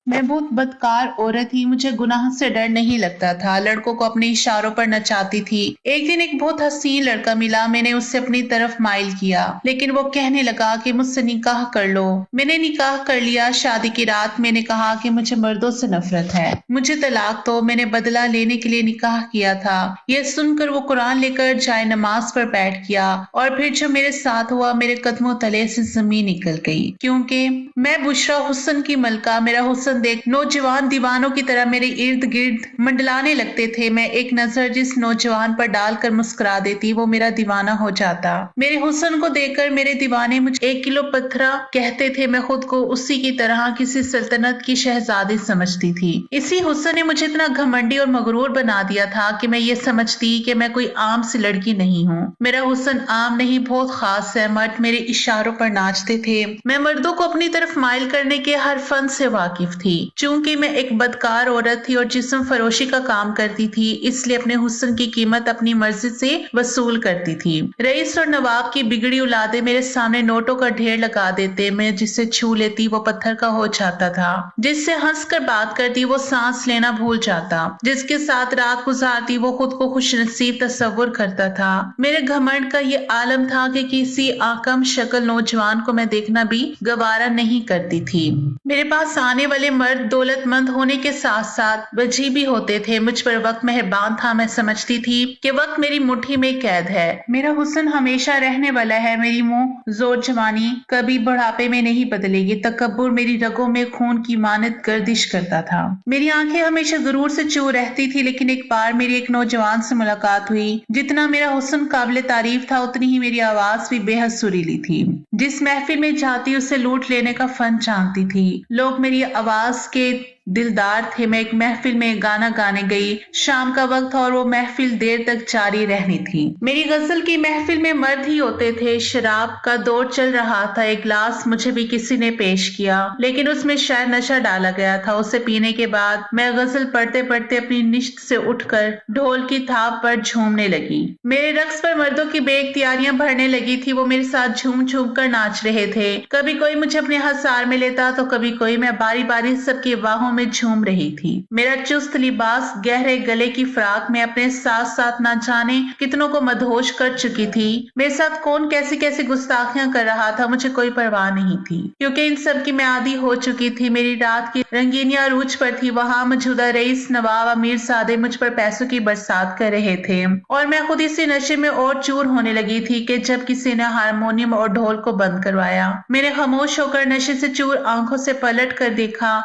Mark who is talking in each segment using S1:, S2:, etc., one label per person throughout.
S1: मैं बहुत बदकार औरत थी, मुझे गुनाह से डर नहीं लगता था, लड़कों को अपने इशारों पर नचाती थी। एक दिन एक बहुत हसीन लड़का मिला, मैंने उससे अपनी तरफ माइल किया, लेकिन वो कहने लगा कि मुझसे निकाह कर लो। मैंने निकाह कर लिया। शादी की रात मैंने कहा कि मुझे मर्दों से नफरत है, मुझे तलाक दो, मैंने बदला लेने के लिए निकाह किया था। यह सुनकर वो कुरान लेकर जाए नमाज पर बैठ गया, और फिर जो मेरे साथ हुआ, मेरे कदमों तले से जमीन निकल गई, क्योंकि मैं बुशरा हुस्न की मलका, मेरा हुस्न देख नौजवान दीवानों की तरह मेरे इर्द गिर्द मंडलाने लगते थे। मैं एक नजर जिस नौजवान पर डालकर मुस्कुरा देती, वो मेरा दीवाना हो जाता। मेरे हुस्न को देखकर मेरे दीवाने मुझे 1 किलो पत्थरा कहते थे। मैं खुद को उसी की तरह किसी सल्तनत की शहजादी समझती थी। इसी हुस्न ने मुझे इतना घमंडी और मगरूर बना दिया था कि मैं ये समझती कि मैं कोई आम सी लड़की नहीं हूँ। मेरा हुस्न आम नहीं, बहुत खास है। मर्द मेरे इशारों पर नाचते थे। मैं मर्दों को अपनी तरफ माइल करने के हर फन से वाकिफ थी। चूंकि मैं एक बदकार औरत थी और जिस्म फरोशी का काम करती थी, इसलिए अपने हुस्न की कीमत अपनी मर्जी से वसूल करती थी। रईस और नवाब की बिगड़ी औलादे मेरे सामने नोटों का ढेर लगा देते। मैं जिसे छू लेती वो पत्थर का हो जाता था, जिससे हंसकर बात करती वो सांस लेना भूल जाता, जिसके साथ रात गुजारती वो खुद को खुशनसीब तस्वुर करता था। मेरे घमंड का ये आलम था कि किसी आकम शक्ल नौजवान को मैं देखना भी गवारा नहीं करती थी। मेरे पास आने वाले मर्द दौलतमंद होने के साथ साथ वजी भी होते थे। मुझ पर वक्त मेहरबान था। मैं समझती थी कि वक्त मेरी मुट्ठी में कैद है। मेरा हुस्न हमेशा रहने वाला है। मेरी मुंह जोर जवानी कभी बुढ़ापे में नहीं बदलेगी। तकब्बुर मेरी रगों में खून की मानत गर्दिश करता था। मेरी आंखें हमेशा गुरूर से चूर रहती थी, लेकिन एक बार मेरी एक नौजवान से मुलाकात हुई। जितना मेरा हुस्न काबिल तारीफ था, उतनी ही मेरी आवाज भी बेहद सुरीली थी। जिस महफिल में जाती उसे लूट लेने का फन जानती थी। लोग मेरी आवाज के दिलदार थे। मैं एक महफिल में गाना गाने गई। शाम का वक्त और वो महफिल देर तक जारी रहनी थी। मेरी गजल की महफिल में मर्द ही होते थे। शराब का दौर चल रहा था। एक गिलास मुझे भी किसी ने पेश किया, लेकिन उसमें शायद नशा डाला गया था। उसे पीने के बाद मैं गजल पढ़ते पढ़ते अपनी निश्त से उठकर ढोल की थाप पर झूमने लगी। मेरे रक्स पर मर्दों की बेइख्तियारियां भरने लगी थी। वो मेरे साथ झूम झूम कर नाच रहे थे। कभी कोई मुझे अपने हसार में लेता तो कभी कोई। मैं बारी बारी सबकी बाहों में झूम रही थी। मेरा चुस्त लिबास गहरे गले की फ्राक में अपने साथ साथ ना जाने कितनों को मदहोश कर चुकी थी। मेरे साथ कौन कैसी कैसी गुस्ताखियां कर रहा था, मुझे कोई परवाह नहीं थी, क्योंकि इन सब की मैं आदी हो चुकी थी। मेरी रात की रंगीनियां अरूज पर थी। वहां मौजूदा रईस, नवाब, अमीर सादे मुझ पर पैसों की बरसात कर रहे थे, और मैं खुद इसी नशे में और चूर होने लगी थी कि जब किसी ने हारमोनियम और ढोल को बंद करवाया। मैंने खामोश होकर नशे से चूर आंखों से पलट कर देखा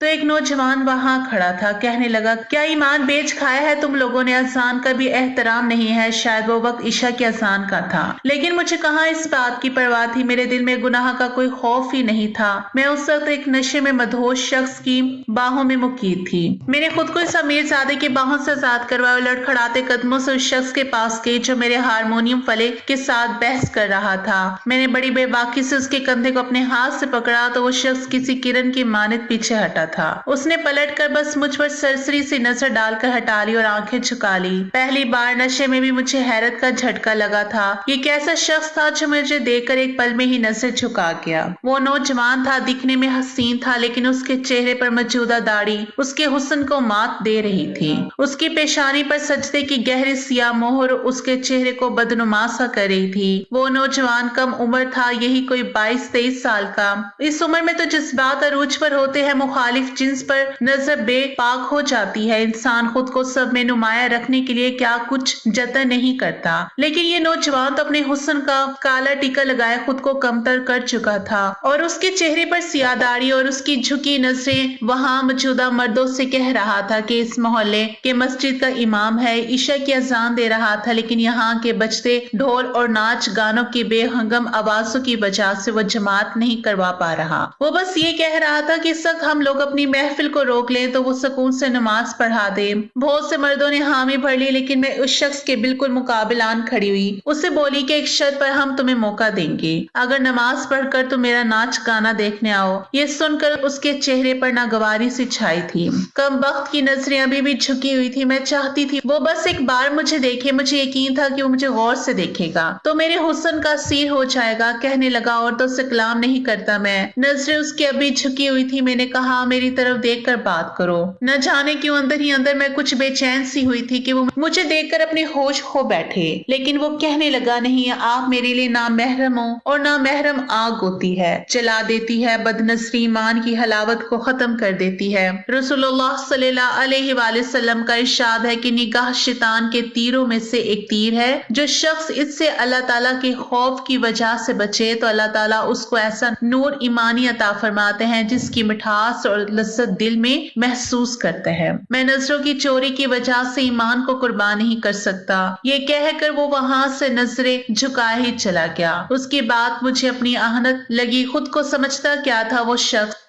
S1: तो एक नौजवान वहां खड़ा था। कहने लगा, क्या ईमान बेच खाया है तुम लोगों ने? अजान का भी एहतराम नहीं है। शायद वो वक्त ईशा के अजान का था, लेकिन मुझे कहाँ इस बात की परवाह थी। मेरे दिल में गुनाह का कोई खौफ ही नहीं था। मैं उस वक्त एक नशे में मदहोश शख्स की बाहों में मुकीद थी। मैंने खुद को इस अमीरजादे की बाहों से आजाद करवाया। लड़खड़ाते कदमों से उस शख्स के पास गई जो मेरे हारमोनियम फले के साथ बहस कर रहा था। मैंने बड़ी बेबाकी से उसके कंधे को अपने हाथ से पकड़ा तो वो शख्स किसी किरण की मानत पीछे हटा था। उसने पलटकर बस मुझ पर सरसरी सी नजर डालकर हटा ली और आंखें झुका ली। पहली बार नशे में भी मुझे हैरत का झटका लगा था। ये कैसा शख्स था जो मुझे देखकर एक पल में ही नजर झुका गया। वो नौजवान था, दिखने में हसीन था, लेकिन उसके चेहरे पर मौजूदा दाढ़ी उसके हुस्न को मात दे रही थी। उसकी पेशानी पर सजदे की गहरी सियाह मोहर उसके चेहरे को बदनुमा सा कर रही थी। वो नौजवान कम उम्र था, यही कोई 22-23 साल का। इस उम्र में तो जज्बात अरूज पर होते हैं। मुखालिफ जिन्स पर नजर बेपाक हो जाती है। इंसान खुद को सब में नुमाया रखने के लिए क्या कुछ जतन नहीं करता, लेकिन ये नौजवान तो अपने हुस्न का काला टीका लगाए खुद को कमतर कर चुका था, और उसके चेहरे पर सियाह दाढ़ी और उसकी झुकी नजरें वहां मौजूदा मर्दों से कह रहा था कि इस मोहल्ले के मस्जिद का इमाम है, ईशा की अजान दे रहा था, लेकिन यहाँ के बजते ढोल और नाच गानों की बेहंगम आवाजों की वजह से वो जमात नहीं करवा पा रहा। वो बस ये कह रहा था कि इस वक्त हम लोग अपनी महफिल को रोक लें तो वो सुकून से नमाज पढ़ा दे। बहुत से मर्दों ने हामी भर ली, लेकिन मैं उस शख्स के बिल्कुल मुकाबिलान खड़ी हुई। उससे बोली कि एक शर्त पर हम तुम्हें मौका देंगे, अगर नमाज पढ़कर तुम मेरा नाच गाना देखने आओ। ये सुनकर उसके चेहरे पर नागवारी सी छाई थी। कम वक्त की नजरें अभी भी झुकी हुई थी। मैं चाहती थी वो बस एक बार मुझे देखे। मुझे यकीन था कि वो मुझे गौर से देखेगा तो मेरे हुस्न का सीर हो जाएगा। कहने लगा, औरतों से कलाम नहीं करता मैं। नजरें उसकी अभी झुकी हुई थी। मैंने कहा, मेरी तरफ देखकर बात करो। न जाने क्यों अंदर ही अंदर मैं कुछ बेचैन सी हुई थी कि वो मुझे देखकर अपने होश खो बैठे, लेकिन वो कहने लगा, नहीं, आप मेरे लिए ना महरम हो और ना महरम आग होती है, जला देती है, बदनजरी ईमान की हलावत को खत्म कर देती है। रसूलुल्लाह सल्लल्लाहु अलैहि वसल्लम का इरशाद है कि निगाह शैतान के तीरों में से एक तीर है। जो शख्स इससे अल्लाह ताला के खौफ की वजह से बचे तो अल्लाह ताला उसको ऐसा नूर ईमानी अता फरमाते हैं जिसकी मिठास और लज्जत दिल में महसूस करते हैं। मैं नजरों की चोरी की वजह से ईमान को कुर्बान नहीं कर सकता, ये कहकर वो वहां से नजरें झुकाए ही चला गया। उसके बाद मुझे अपनी आहनत लगी, खुद को समझता क्या था वो शख्स।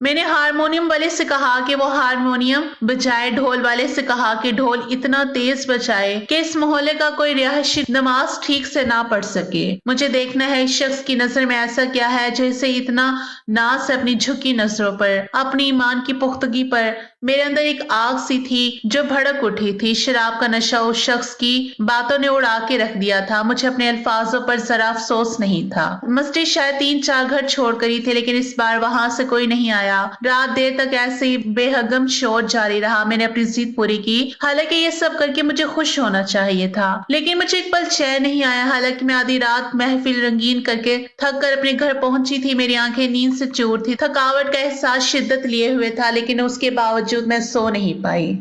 S1: मैंने हारमोनियम वाले से कहा कि वो हारमोनियम बजाए, ढोल वाले से कहा कि ढोल इतना तेज बजाए कि इस मोहल्ले का कोई रिहायशी नमाज ठीक से ना पढ़ सके। मुझे देखना है इस शख्स की नजर में ऐसा क्या है जो इसे इतना नाज है अपनी झुकी नजरों पर, अपनी ईमान की पुख्तगी पर। मेरे अंदर एक आग सी थी जो भड़क उठी थी। शराब का नशा उस शख्स की बातों ने उड़ा के रख दिया था। मुझे अपने अल्फाजों पर जरा अफसोस नहीं था। मस्जिद शायद 3-4 घर छोड़ कर ही थे, लेकिन इस बार वहां से कोई नहीं आया। रात देर तक ऐसे ही बेहगम शोर जारी रहा। मैंने अपनी जिद पूरी की, हालांकि ये सब करके मुझे खुश होना चाहिए था, लेकिन मुझे एक पल चैन नहीं आया। हालांकि मैं आधी रात महफिल रंगीन करके थक कर अपने घर पहुंची थी। मेरी आंखें नींद से चूर थी, थकावट का एहसास शिद्दत लिए हुए था, लेकिन उसके बावजूद मैं सो नहीं पाई।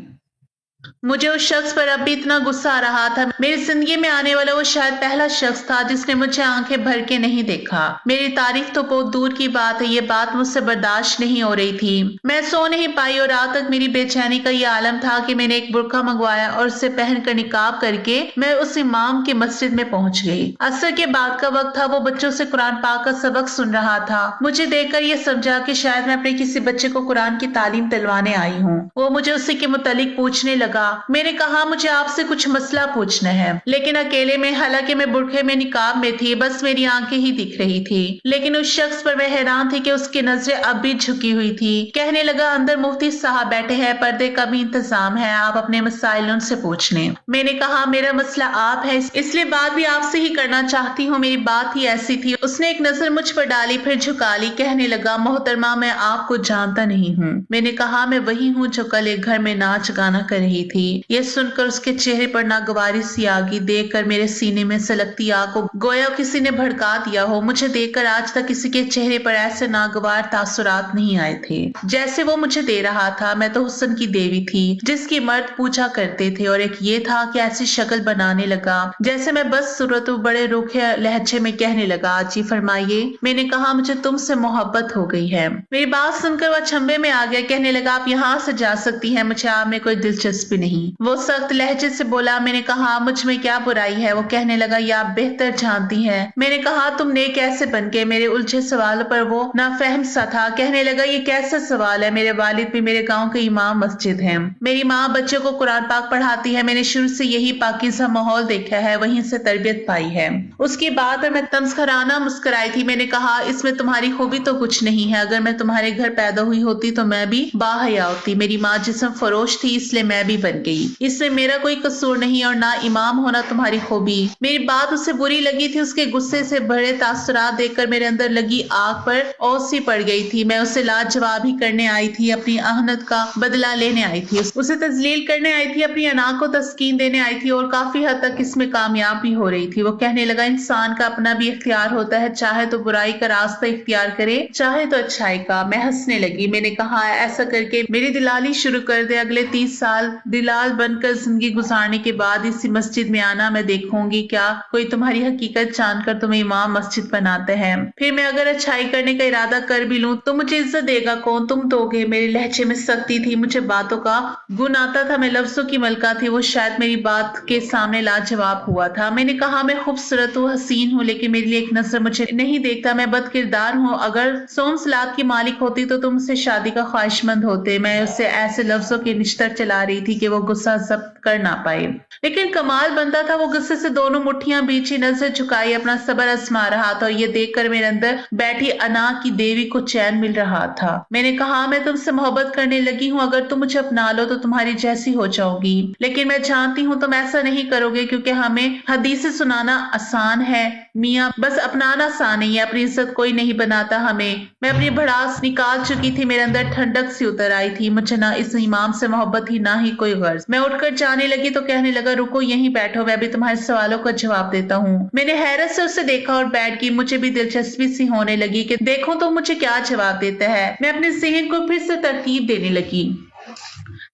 S1: मुझे उस शख्स पर अब भी इतना गुस्सा आ रहा था। मेरी जिंदगी में आने वाला वो शायद पहला शख्स था जिसने मुझे आंखें भर के नहीं देखा। मेरी तारीफ तो बहुत दूर की बात है, ये बात मुझसे बर्दाश्त नहीं हो रही थी। मैं सो नहीं पाई और रात तक मेरी बेचैनी का ये आलम था कि मैंने एक बुर्का मंगवाया और उसे पहनकर निकाब करके मैं उस इमाम की मस्जिद में पहुंच गई। असर के बाद का वक्त था। वो बच्चों से कुरान पाक का सबक सुन रहा था। मुझे देखकर ये समझा कि शायद मैं अपने किसी बच्चे को कुरान की तालीम दिलवाने आई हूँ। वो मुझे उसी के मुतालिक पूछने लगा। मैंने कहा, मुझे आपसे कुछ मसला पूछना है, लेकिन अकेले में। हालांकि मैं बुरखे में निकाब में थी, बस मेरी आंखें ही दिख रही थी। लेकिन उस शख्स पर मैं हैरान थी कि उसकी नजरें अब भी झुकी हुई थी। कहने लगा, अंदर मुफ्ती साहब बैठे हैं, पर्दे का भी इंतजाम है, आप अपने मसाइल उनसे पूछ लें। मैंने कहा, मेरा मसला आप है, इसलिए बात भी आपसे ही करना चाहती हूँ। मेरी बात ही ऐसी थी। उसने एक नजर मुझ पर डाली, फिर झुका ली। कहने लगा, मोहतरमा, मैं आपको जानता नहीं हूँ। मैंने कहा, मैं वही हूँ जो कल एक घर में नाच गाना कर रही थी। यह सुनकर उसके चेहरे पर नागवारी सी आ गई। देखकर मेरे सीने में सलगती आग को गोया किसी ने भड़का दिया हो। मुझे देखकर आज तक किसी के चेहरे पर ऐसे नागवार तासुरात नहीं आए थे जैसे वो मुझे दे रहा था। मैं तो हुस्न की देवी थी जिसकी मर्द पूजा करते थे, और एक ये था कि ऐसी शक्ल बनाने लगा जैसे मैं बस सूरत बड़े रूखे लहजे में कहने लगा, जी फरमाइए। मैंने कहा, मुझे तुमसे मोहब्बत हो गई है। मेरी बात सुनकर वह छंबे में आ गया। कहने लगा, आप यहाँ से जा सकती हैं, मुझे आप में कोई दिलचस्पी नहीं। वो सख्त लहजे से बोला। मैंने कहा, मुझ में क्या बुराई है? वो कहने लगा, ये आप बेहतर जानती हैं। मैंने कहा, तुम नेक कैसे बन गए? मेरे उलझे सवाल पर वो नाफहम सा था। कहने लगा, ये कैसा सवाल है? मेरे वालिद भी मेरे गांव के इमाम मस्जिद हैं। मेरी माँ बच्चों को कुरान पाक पढ़ाती है। मैंने शुरू से यही पाकीज़ा माहौल देखा है, वहीं से तरबियत पाई है। उसकी बात पर मैं तमस्कराना मुस्कुराई थी। मैंने कहा, इसमें तुम्हारी खूबी तो कुछ नहीं है। अगर मैं तुम्हारे घर पैदा हुई होती तो मैं भी बाहया होती। मेरी माँ जिस्म फरोश थी, इसलिए मैं भी बन गई। इसमें मेरा कोई कसूर नहीं, और ना इमाम होना तुम्हारी खूबी। मेरी बात उसे बुरी लगी थी। उसके गुस्से से भरे तासुरात देखकर मेरे अंदर लगी आग पर ओसी पड़ गई थी। मैं उसे लाजवाब ही करने आई थी, अपनी आहनत का बदला लेने आई थी, उसे तजलील करने आई थी, अपनी अना को तस्कीन देने आई थी, और काफी हद तक इसमें कामयाब भी हो रही थी। वो कहने लगा, इंसान का अपना भी इख्तियार होता है, चाहे तो बुराई का रास्ता इख्तियार करे, चाहे तो अच्छाई का। मैं हंसने लगी। मैंने कहा, ऐसा करके मेरी दिलाली शुरू कर दे। अगले 30 साल दिलाल बनकर जिंदगी गुजारने के बाद इसी मस्जिद में आना, मैं देखूंगी क्या कोई तुम्हारी हकीकत जानकर तुम्हें इमाम मस्जिद बनाते हैं। फिर मैं अगर अच्छाई करने का इरादा कर भी लूं तो मुझे इज्जत देगा कौन? तुम दोगे। मेरे लहजे में सख्ती थी, मुझे बातों का गुण आता था, मैं लफ्जों की मलका थी। वो शायद मेरी बात के सामने लाजवाब हुआ था। मैंने कहा, मैं खूबसूरत हूँ, हसीन हूँ, लेकिन मेरे लिए एक नजर मुझे नहीं देखता। मैं बदकिरदार हूँ। अगर सोम सलाद की मालिक होती तो तुम से शादी का ख्वाहिशमंद होते। मैं उससे ऐसे लफ्जों की निश्तर चला रही थी कि वो गुस्सा जब्त कर ना पाए। लेकिन कमाल बनता था, वो गुस्से से दोनों मुट्ठियां बीची, नजर झुकाई, अपना सब्र आजमा रहा था, और ये देखकर मेरे अंदर बैठी अना की देवी को चैन मिल रहा था। मैंने कहा, मैं तुमसे मोहब्बत करने लगी हूँ, अगर तुम मुझे अपना लो तो तुम्हारी जैसी हो जाऊंगी, लेकिन मैं जानती हूँ तुम ऐसा नहीं करोगे, क्योंकि हमें हदीसें सुनाना आसान है मियाँ बस अपनाना सा नहीं है, अपनी इज्जत कोई नहीं बनाता हमें। मैं अपनी भड़ास निकाल चुकी थी, मेरे अंदर ठंडक सी उतर आई थी। मुझे ना इस इमाम से मोहब्बत थी, ना ही कोई गर्ज। मैं उठकर जाने लगी तो कहने लगा, रुको यहीं बैठो, मैं भी तुम्हारे सवालों का जवाब देता हूँ। मैंने हैरत से उसे देखा और बैठ गई। मुझे भी दिलचस्पी सी होने लगी कि देखो तो मुझे क्या जवाब देता है। मैं अपने ज़हन को फिर से तरतीब देने लगी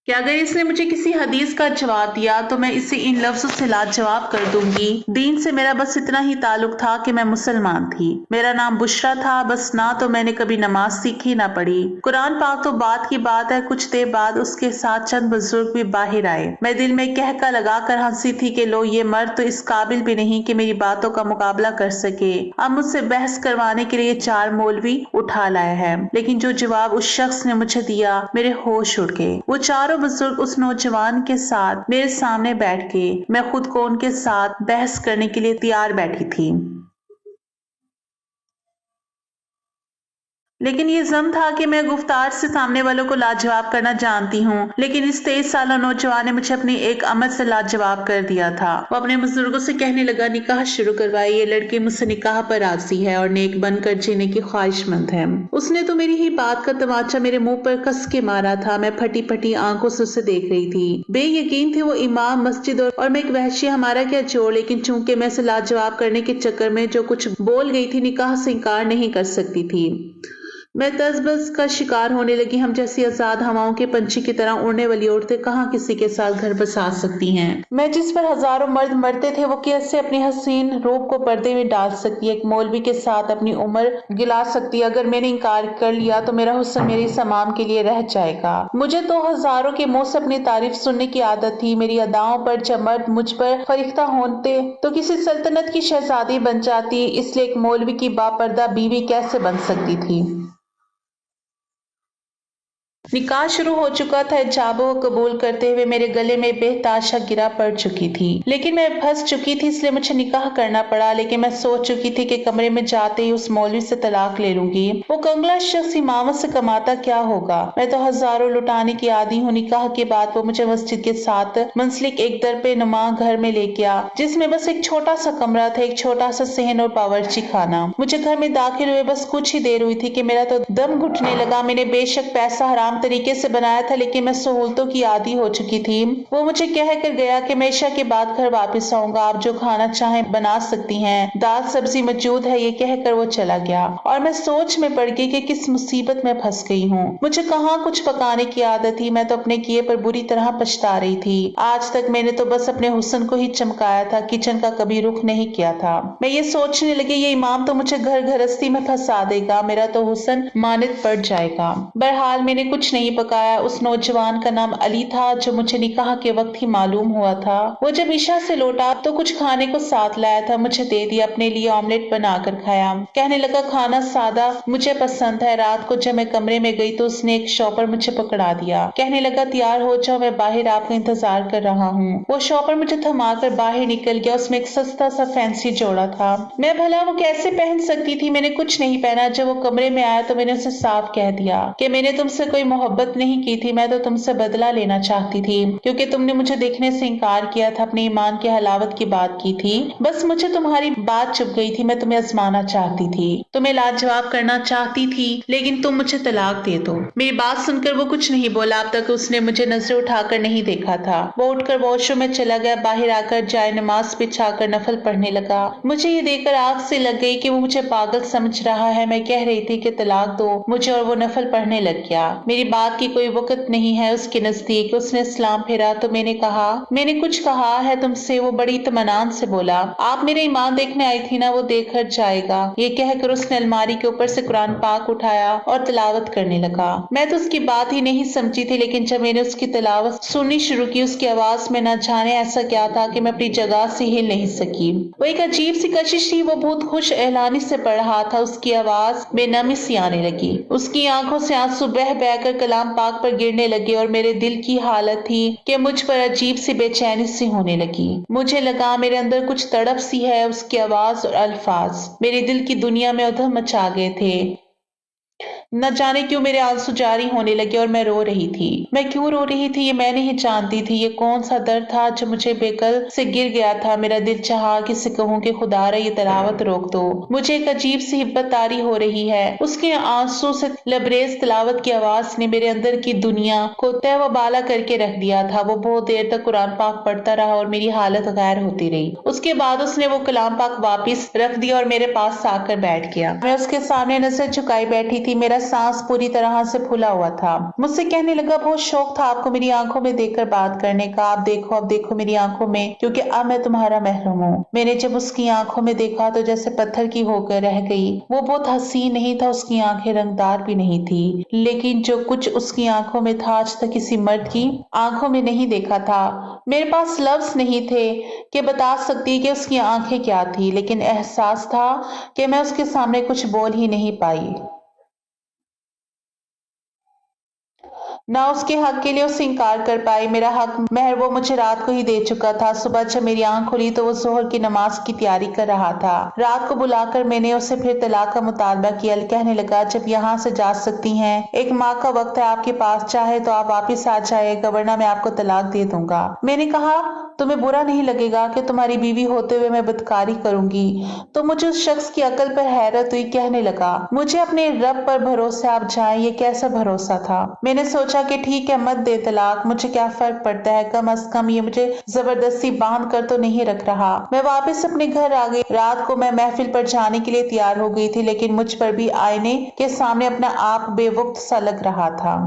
S1: कि अगर इसने मुझे किसी हदीस का जवाब दिया तो मैं इसे इन लफ्जों से लाजवाब कर दूंगी, दीन से मेरा बस इतना ही ताल्लुक था कि मैं मुसलमान थी। मेरा नाम बुशरा था, बस ना तो मैंने कभी नमाज सीखी ना पढ़ी। कुरान पाक तो बात की बात है, कुछ देर बाद उसके साथ चंद बुजुर्ग भी बाहर आए। मैं दिल में कहका लगाकर हंसी थी कि लो, ये मर्द तो इस काबिल भी नहीं कि मेरी बातों का मुकाबला कर सके। अब मुझसे बहस करवाने के लिए 4 मौलवी उठा लाया है। लेकिन जो जवाब उस शख्स ने मुझे दिया, मेरे होश उड़ गए। वो चारों बुजुर्ग उस नौजवान के साथ मेरे सामने बैठ गए। मैं खुद को उनके साथ बहस करने के लिए तैयार बैठी थी, लेकिन ये जम था कि मैं गुफ्तार से सामने वालों को लाजवाब करना जानती हूँ। लेकिन इस 23 साल नौजवान ने मुझे अपनी एक अमल से लाजवाब कर दिया था। वो अपने बुजुर्गों से कहने लगा, निकाह शुरू करवाई, ये लड़की मुझसे निकाह पर राजी है और नेक बनकर जीने की ख्वाहिशमंद है। उसने तो मेरी ही बात का तमाचा मेरे मुंह पर कस के मारा था। मैं फटी फटी आंखों से उसे देख रही थी। बेयकीन थे वो इमाम मस्जिद और मैं एक वहशी, हमारा क्या जोड़। लेकिन चूंकि मैं उसे लाजवाब करने के चक्कर में जो कुछ बोल गई थी, निकाह से इनकार नहीं कर सकती थी। मैं तजबस का शिकार होने लगी। हम जैसी आजाद हवाओं के पंछी की तरह उड़ने वाली औरतें कहाँ किसी के साथ घर बसा सकती हैं। मैं जिस पर हजारों मर्द मरते थे, वो कैसे अपनी हसीन रूप को पर्दे में डाल सकती है, एक मौलवी के साथ अपनी उम्र गिला सकती है। अगर मैंने इनकार कर लिया तो मेरा हुस्न मेरे समाम के लिए रह जाएगा। मुझे तो हजारों के मुंह से अपनी तारीफ सुनने की आदत थी। मेरी अदाओं पर जब मर्द मुझ पर फरिश्ता होते तो किसी सल्तनत की शहजादी बन जाती, इसलिए एक मौलवी की बापर्दा बीवी कैसे बन सकती थी। निकाह शुरू हो चुका था। हिजाबो कबूल करते हुए मेरे गले में बेताशा गिरा पड़ चुकी थी, लेकिन मैं फंस चुकी थी, इसलिए मुझे निकाह करना पड़ा। लेकिन मैं सोच चुकी थी कि कमरे में जाते ही उस मौलवी से तलाक ले लूंगी। वो कंगला शख्स इमामत से कमाता क्या होगा। मैं तो हजारों लुटाने की आदी हूँ। निकाह के बाद वो मुझे मस्जिद के साथ मंसलिक एक दरपे नुमा घर में ले गया, जिसमें बस एक छोटा सा कमरा था, एक छोटा सा सहन और बावर्ची खाना। मुझे घर में दाखिल हुए बस कुछ ही देर हुई थी कि मेरा तो दम घुटने लगा। मैंने बेशक पैसा हराम तरीके से बनाया था, लेकिन मैं सहूलतों की आदी हो चुकी थी। वो मुझे कह कर गया कि मैं ईशा के बाद घर वापस आऊंगा, आप जो खाना चाहें बना सकती हैं, दाल सब्जी मौजूद है। ये कहकर वो चला गया और मैं सोच में पड़ गई कि किस मुसीबत में फंस गई हूँ। मुझे कहाँ कुछ पकाने की आदत थी। मैं तो अपने किए पर बुरी तरह पछता रही थी। आज तक मैंने तो बस अपने हुस्न को ही चमकाया था, किचन का कभी रुख नहीं किया था। मैं ये सोचने लगी, ये इमाम तो मुझे घर गृहस्थी में फंसा देगा, मेरा तो हुस्न मानित पड़ जाएगा। बहरहाल मैंने कुछ नहीं पकाया। उस नौजवान का नाम अली था, जो मुझे निकाह के वक्त ही मालूम हुआ था। वो जब ईशा से लौटा तो कुछ खाने को साथ लाया था, मुझे दे दिया। अपने लिए ऑमलेट बनाकर खाया। कहने लगा, खाना सादा मुझे पसंद है। रात को जब मैं कमरे में गई तो उसने एक शॉपर मुझे पकड़ा दिया। कहने लगा, तैयार हो जाओ, मैं बाहर आपका इंतजार कर रहा हूँ। वो शॉपर मुझे थमाकर बाहर निकल गया। उसमें एक सस्ता सा फैंसी जोड़ा था। मैं भला वो कैसे पहन सकती थी। मैंने कुछ नहीं पहना। जब वो कमरे में आया तो मैंने उसे साफ कह दिया कि मैंने तुमसे कोई मोहब्बत नहीं की थी, मैं तो तुमसे बदला लेना चाहती थी, क्योंकि तुमने मुझे देखने से इनकार किया था, अपने ईमान की हलावत की बात की थी। बस मुझे तुम्हारी बात चुप गई थी। मैं तुम्हें आजमाना चाहती थी, तुम्हें लाजवाब करना चाहती थी, लेकिन तुम मुझे तलाक दे दो। मेरी बात सुनकर वो कुछ नहीं बोला। अब तक उसने मुझे नजर उठाकर नहीं देखा था। वो उठकर वॉशरूम में चला गया। बाहर आकर जाए नमाज बिछाकर नफल पढ़ने लगा। मुझे ये देखकर आग से लग गई कि वो मुझे पागल समझ रहा है। मैं कह रही थी कि तलाक दो मुझे, और वो नफल पढ़ने लग गया। मेरी बात की कोई वक़्त नहीं है उसके नजदीक। उसने सलाम फेरा तो मैंने कहा, मैंने कुछ कहा है तुमसे। वो बड़ी इत्मीनान से बोला, आप मेरे ईमान देखने आई थी ना, वो देखकर जाएगा। ये कहकर उसने अलमारी के ऊपर से कुरान पाक उठाया और तिलावत करने लगा। मैं तो उसकी बात ही नहीं समझी थी, लेकिन जब मैंने उसकी तिलावत सुननी शुरू की, उसकी आवाज में न जाने ऐसा क्या था कि मैं अपनी जगह से हिल नहीं सकी। वो एक अजीब सी कशिश थी। वो बहुत खुश एलानी से पढ़ रहा था। उसकी आवाज में नमी सी आने लगी। उसकी आंखों से आंसू बह बहकर कलाम पाक पर गिरने लगे और मेरे दिल की हालत थी कि मुझ पर अजीब सी बेचैनी सी होने लगी। मुझे लगा मेरे अंदर कुछ तड़प सी है। उसकी आवाज और अल्फाज मेरे दिल की दुनिया में उधम मचा गए थे। न जाने क्यों मेरे आंसू जारी होने लगे और मैं रो रही थी। मैं क्यों रो रही थी ये मैं नहीं जानती थी। ये कौन सा दर्द था जो मुझे बेकल से गिर गया था। मेरा दिल चाहा कि से कहूं कि खुदा ये तिलावत रोक दो। मुझे एक अजीब सी हिब्बत तारी हो रही है। उसके आंसू से लबरेज तिलावत की आवाज ने मेरे अंदर की दुनिया को तहवाबाला करके रख दिया था। वो बहुत देर तक कुरान पाक पढ़ता रहा और मेरी हालत गैर होती रही। उसके बाद उसने वो कलाम पाक वापिस रख दिया और मेरे पास आकर बैठ गया। मैं उसके सामने नजर झुकाई बैठी थी। मेरा सांस पूरी तरह से फूला हुआ था। मुझसे कहने लगा, बहुत शौक था आपको मेरी आंखों में देखकर बात करने का। आप देखो मेरी आंखों में, क्योंकि अब मैं तुम्हारा महरम हूँ। मैंने जब उसकी आंखों में देखा तो जैसे पत्थर की होकर रह गई। वो बहुत हसीन नहीं था, उसकी आंखें रंगदार भी नहीं थी, लेकिन जो कुछ उसकी आंखों में था आज तक किसी मर्द की आंखों में नहीं देखा था। मेरे पास लफ्ज नहीं थे कि बता सकती कि उसकी आंखें क्या थी, लेकिन एहसास था कि मैं उसके सामने कुछ बोल ही नहीं पाई। ना उसके हक के लिए उससे इनकार कर पाई। मेरा हक महर वो मुझे रात को ही दे चुका था। सुबह जब मेरी आंख खुली तो वो जोहर की नमाज की तैयारी कर रहा था। रात को बुलाकर मैंने उसे फिर तलाक का मुतालबा किया। कहने लगा, जब यहाँ से जा सकती हैं, एक माह का वक्त है आपके पास, चाहे तो आप वापिस आ जाइएगा वरना मैं आपको तलाक दे दूंगा। मैंने कहा, तुम्हें बुरा नहीं लगेगा कि तुम्हारी बीवी होते हुए मैं बदकारी करूंगी? तो मुझे उस शख्स की अकल पर हैरत हुई। कहने लगा, मुझे अपने रब पर भरोसा, आप जाएं। ये कैसा भरोसा था? मैंने सोचा कि ठीक है, मत दे तलाक, मुझे क्या फर्क पड़ता है, कम अज कम ये मुझे जबरदस्ती बांध कर तो नहीं रख रहा। मैं वापस अपने घर आ गई। रात को मैं महफिल पर जाने के लिए तैयार हो गई थी, लेकिन मुझ पर भी आईने के सामने अपना आप बेवक्त सा लग रहा था।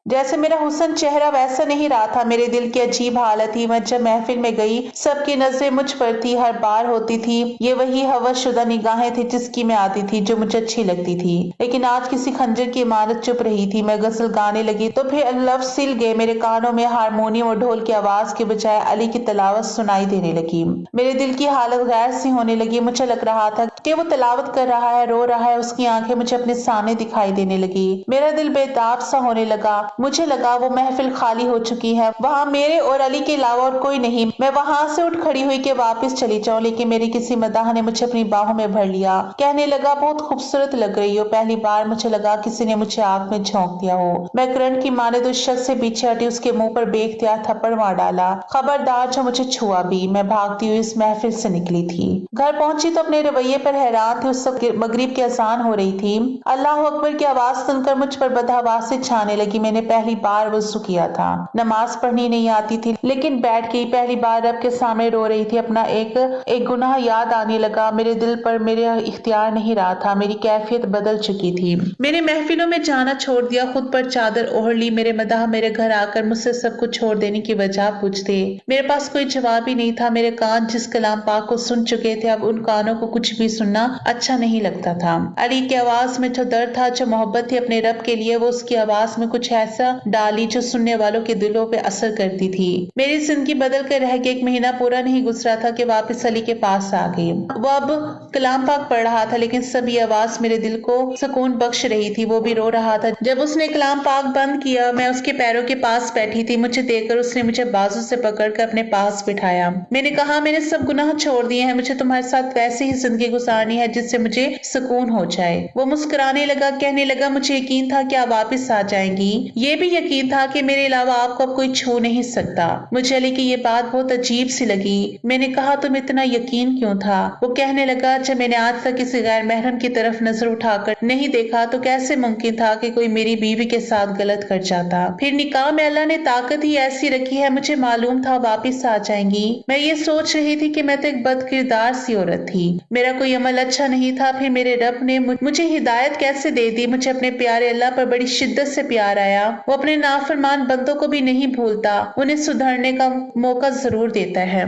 S1: जैसे मेरा हुस्न चेहरा वैसा नहीं रहा था। मेरे दिल की अजीब हालत थी। मैं जब महफिल में गई सबकी नजरें मुझ पर थी। हर बार होती थी ये वही हवस शुदा निगाहें थी जिसकी मैं आती थी, जो मुझे अच्छी लगती थी। लेकिन आज किसी खंजर की इमारत चुप रही थी। मैं गजल गाने लगी तो फिर लफ्ज सिल गए। मेरे कानों में हारमोनियम और ढोल की आवाज के बजाय अली की तलावत सुनाई देने लगी। मेरे दिल की हालत गैर सी होने लगी। मुझे लग रहा था कि वो तलावत कर रहा है, रो रहा है। उसकी आंखें मुझे अपने सामने दिखाई देने लगी। मेरा दिल बेताब सा होने लगा। मुझे लगा वो महफिल खाली हो चुकी है, वहां मेरे और अली के अलावा और कोई नहीं। मैं वहां से उठ खड़ी हुई कि वापस चली जाऊं, लेकिन मेरी किसी मदाह ने मुझे अपनी बाहों में भर लिया। कहने लगा, बहुत खूबसूरत लग रही हो। पहली बार मुझे लगा किसी ने मुझे आंख में झोंक दिया हो। मैं करंट की माने तो उस शख्स से पीछे हटी, उसके मुंह पर बेख्तियार थप्पड़ मार डाला। खबरदार जो मुझे छुआ भी। मैं भागती हुई इस महफिल से निकली थी। घर पहुंची तो अपने रवैये पर हैरान थी। उस वक्त मगरिब की अजान हो रही थी। अल्लाह अकबर की आवाज सुनकर मुझ पर बदहवासी छाने लगी। मैंने पहली बार वज़ू किया था। नमाज पढ़नी नहीं आती थी, लेकिन बैठ गई। पहली बार रब के सामने रो रही थी। अपना एक गुनाह याद आने लगा। मेरे दिल पर मेरे इख्तियार नहीं रहा था। मेरी कैफियत बदल चुकी थी। मैंने महफिलों में जाना छोड़ दिया। खुद पर चादर ओढ़ ली। मेरे मदाह मेरे घर आकर मुझसे सब कुछ छोड़ देने की वजह पूछते। मेरे पास कोई जवाब ही नहीं था। मेरे कान जिस कलाम पाक को सुन चुके थे, अब उन कानों को कुछ भी सुनना अच्छा नहीं लगता था। अली की आवाज में जो दर्द था, जो मोहब्बत थी अपने रब के लिए, वो उसकी आवाज में कुछ ऐसा डाली जो सुनने वालों के दिलों पे असर करती थी। मेरी जिंदगी बदल कर रह गई। 1 महीना पूरा नहीं गुजरा था कि वापस अली के पास आ गई। वो अब कलाम पाक पढ़ रहा था, लेकिन सब ये आवाज मेरे दिल को सुकून बख्श रही थी। वो भी रो रहा था। जब उसने कलाम पाक बंद किया, मैं उसके पैरों के पास बैठी थी। मुझे देखकर उसने मुझे बाजू से पकड़कर अपने पास बिठाया। मैंने कहा, मैंने सब गुनाह छोड़ दिए हैं। मुझे तुम्हारे साथ वैसे ही जिंदगी गुजारनी है जिससे मुझे सुकून हो जाए। वो मुस्कुराने लगा। कहने लगा, मुझे यकीन था कि आप वापस आ जाएंगी। ये भी यकीन था कि मेरे अलावा आपको अब कोई छू नहीं सकता। मुझे अली की ये बात बहुत अजीब सी लगी। मैंने कहा, तुम इतना यकीन क्यों था? वो कहने लगा, जब मैंने आज तक किसी गैर महरम की तरफ नजर उठाकर नहीं देखा तो कैसे मुमकिन था कि कोई मेरी बीवी के साथ गलत कर जाता। फिर निकाह में अल्लाह ने ताकत ही ऐसी रखी है। मुझे मालूम था वापिस आ जाएंगी। मैं ये सोच रही थी कि मैं तो एक बदकिरदार सी औरत थी, मेरा कोई अमल अच्छा नहीं था। फिर मेरे रब ने मुझे हिदायत कैसे दे दी। मुझे अपने प्यारे अल्लाह पर बड़ी शिद्दत से प्यार आया। वो अपने नाफरमान बंदों को भी नहीं भूलता, उन्हें सुधरने का मौका जरूर देता है।